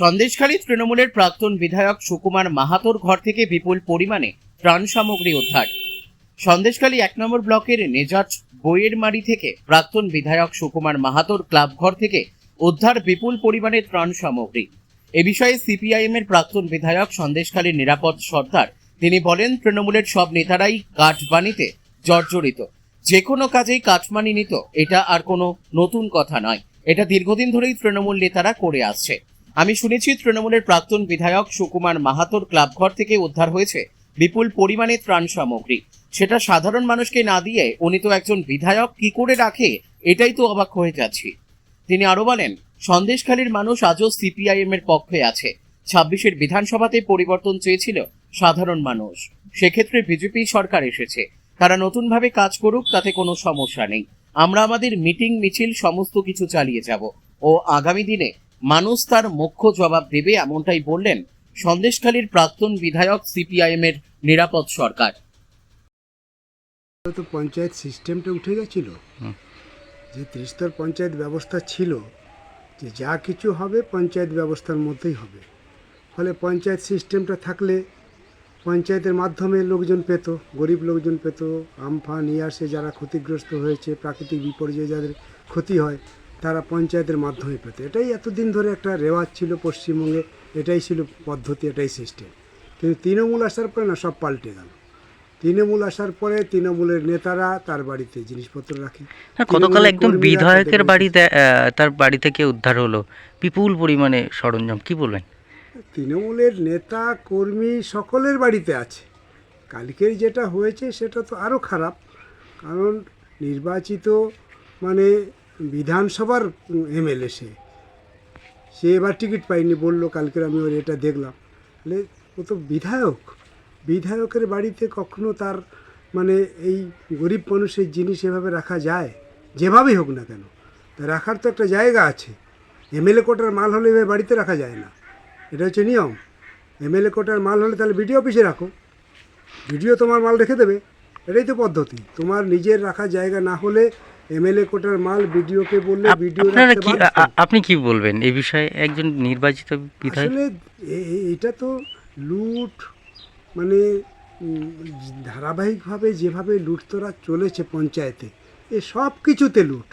সন্দেশখালী তৃণমূলের প্রাক্তন বিধায়ক সুকুমার মাহাতোর ঘর থেকে বিপুল পরিমাণে ত্রাণ সামগ্রী উদ্ধার। সন্দেশখালী 1 নম্বর ব্লকের নেজাট বইয়ের মারি থেকে প্রাক্তন বিধায়ক সুকুমার মাহাতোর ক্লাব ঘর থেকে উদ্ধার বিপুল পরিমাণে ত্রাণ সামগ্রী। এ বিষয়ে সিপিআইএম এর প্রাক্তন বিধায়ক সন্দেশখালীর নিরাপদ সর্দার তিনি বলেন, তৃণমূলের সব নেতারাই কাটবানিতে জর্জরিত, যে কোনো কাজেই কাটমানি নিত, এটা আর কোনো নতুন কথা নয়, এটা দীর্ঘদিন ধরেই তৃণমূল নেতারা করে আসছে। আমি শুনেছি তৃণমূলের প্রাক্তন বিধায়ক সুকুমার মাহাতোর ক্লাবঘর থেকে উদ্ধার হয়েছে বিপুল পরিমাণে ত্রাণ সামগ্রী। সেটা সাধারণ মানুষকে না দিয়ে উনি তো একজন বিধায়ক কি করে রাখে, এটাই তো অবাক হয়ে যাচ্ছি। তিনি আরো বলেন, সন্দেশখালীর মানুষ আজও সিপিআইএম এর পক্ষে আছে। 26-এর বিধানসভাতে পরিবর্তন চেয়েছিল সাধারণ মানুষ, সেক্ষেত্রে বিজেপি সরকার এসেছে, তারা নতুনভাবে কাজ করুক, তাতে কোনো সমস্যা নেই। আমরা আমাদের মিটিং মিছিল সমস্ত কিছু চালিয়ে যাব ও আগামী দিনে মানুষ তার মুখ্য জবাব দেবে, এমনটাই বললেন সন্দেশখালীর প্রাক্তন বিধায়ক সিপিআইএম এর নিরাপদ সরকার। তো পঞ্চায়েত সিস্টেমটা উঠে গেছিল, যে ত্রিস্তর পঞ্চায়েত ব্যবস্থা ছিল, যে যা কিছু হবে পঞ্চায়েত ব্যবস্থার মধ্যেই হবে। ফলে পঞ্চায়েত সিস্টেমটা থাকলে পঞ্চায়েতের মাধ্যমে লোকজন পেত, গরিব লোকজন পেত, আমফান আসে যারা ক্ষতিগ্রস্ত হয়েছে, প্রাকৃতিক বিপর্যয়ে যাদের ক্ষতি হয়, তারা পঞ্চায়েতের মাধ্যমে পেত। এটাই এতদিন ধরে একটা রেওয়াজ ছিল পশ্চিমবঙ্গে, এটাই ছিল পদ্ধতি, এটাই সিস্টেম। কিন্তু তৃণমূল আসার পরে না, সব পাল্টে গেল। তৃণমূল আসার পরে তৃণমূলের নেতারা তার বাড়িতে জিনিসপত্র রাখে। গতকাল একদম বিধায়কের বাড়িতে তার বাড়ি থেকে উদ্ধার হলো বিপুল পরিমাণে সরঞ্জাম, কি বলবেন? তৃণমূলের নেতা কর্মী সকলের বাড়িতে আছে। কালকের যেটা হয়েছে সেটা তো আরও খারাপ, কারণ নির্বাচিত মানে বিধানসভার এমএলএ, সে এবার টিকিট পায়নি বললো, কালকের আমি ওর এটা দেখলাম। তাহলে ও তো বিধায়কের বাড়িতে কখনো তার মানে এই গরিব মানুষের জিনিস এভাবে রাখা যায়? যেভাবেই হোক না কেন, তা রাখার তো একটা জায়গা আছে। এমএলএ কোটার মাল হলে এভাবে বাড়িতে রাখা যায় না, এটা হচ্ছে নিয়ম। এমএলএ কোটার মাল হলে তাহলে বিডিও অফিসে রাখো, বিডিও তোমার মাল রেখে দেবে, এটাই তো পদ্ধতি। তোমার নিজের রাখা জায়গা না হলে এমএলএ কোটার মাল বিডিওকে বললে বিডিও। আপনি কি বলবেন এই বিষয়ে, একজন নির্বাচিত বিধায়ক? আসলে এটা তো লুট, মানে ধারাবাহিকভাবে যেভাবে লুটতরা চলেছে পঞ্চায়েতে, এ সব কিছুতে লুট।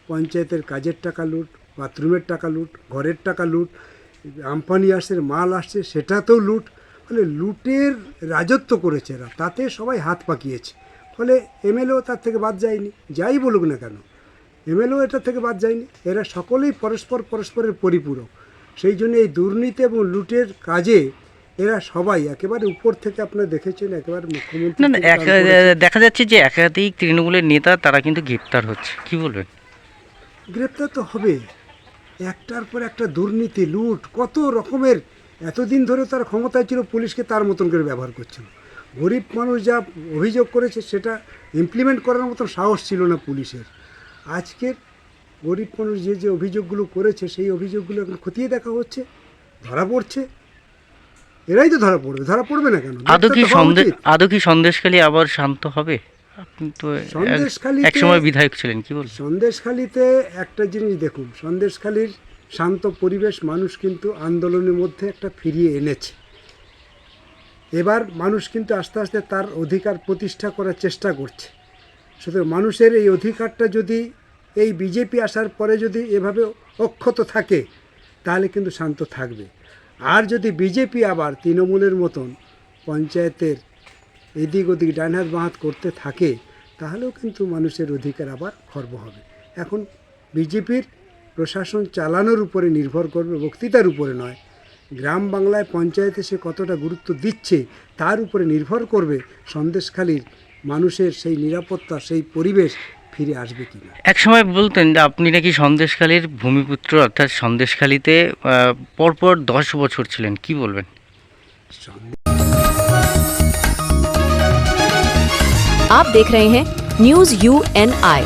পঞ্চায়েতের কাজের টাকা লুট, বাথরুমের টাকা লুট, ঘরের টাকা লুট, আমফানি আসের মাল আসছে সেটাতেও লুট। ফলে লুটের রাজত্ব করেছে এরা, তাতে সবাই হাত পাকিয়েছে। ফলে এমএলএও তার থেকে বাদ যায়নি, যাই বলুক না কেন, এমএলএও এটার থেকে বাদ যায়নি। এরা সকলেই পরস্পরের পরিপূরক। সেই জন্য এই দুর্নীতি এবং লুটের কাজে এরা সবাই একেবারে উপর থেকে, আপনারা দেখেছেন একেবারে মুখ্যমন্ত্রী। দেখা যাচ্ছে যে একাধিক তৃণমূলের নেতা তারা কিন্তু গ্রেপ্তার হচ্ছে, কি বলবেন? গ্রেপ্তার তো হবে, একটার পর একটা দুর্নীতি, লুট, কত রকমের। এতদিন ধরে তার ক্ষমতায় ছিল, পুলিশকে তার মতন করে ব্যবহার করছিল। গরিব মানুষ যা অভিযোগ করেছে সেটা ইমপ্লিমেন্ট করার মতো সাহস ছিল না পুলিশের। আজকের গরিব মানুষ যে অভিযোগগুলো করেছে সেই অভিযোগগুলো এখন খতিয়ে দেখা হচ্ছে, ধরা পড়ছে। এরাই তো ধরা পড়বে না কেন? আদৌ কি সন্দেশখালী আবার শান্ত হবে? আপনি তো একসময় বিধায়ক ছিলেন, কি বলবেন? সন্দেশখালীতে একটা জিনিস দেখুন, সন্দেশখালীর শান্ত পরিবেশ মানুষ কিন্তু আন্দোলনের মধ্যে একটা ফিরিয়ে এনেছে। এবার মানুষ কিন্তু আস্তে আস্তে তার অধিকার প্রতিষ্ঠা করার চেষ্টা করছে। সুতরাং মানুষের এই অধিকারটা যদি এই বিজেপি আসার পরে যদি এভাবে অক্ষত থাকে, তাহলে কিন্তু শান্ত থাকবে। আর যদি বিজেপি আবার তৃণমূলের মতন পঞ্চায়েতের এদিক ওদিক ডান হাত বাঁ হাত করতে থাকে, তাহলেও কিন্তু মানুষের অধিকার আবার খর্ব হবে। এখন বিজেপির প্রশাসন চালানোর উপরে নির্ভর করবে, বক্তৃতার উপরে নয়। গ্রাম বাংলায় পঞ্চায়েতে সে কতটা গুরুত্ব দিচ্ছে তার উপরে নির্ভর করবে সন্দেশখালীর মানুষের সেই নিরাপত্তা, সেই পরিবেশ ফিরে আসবে কিনা। এক সময় বলতেন যে আপনি নাকি সন্দেশখালীর ভূমিপুত্র, অর্থাৎ সন্দেশখালীতে পরপর 10 বছর ছিলেন, কি বলবেন? आप देख रहे हैं न्यूज़ UNI।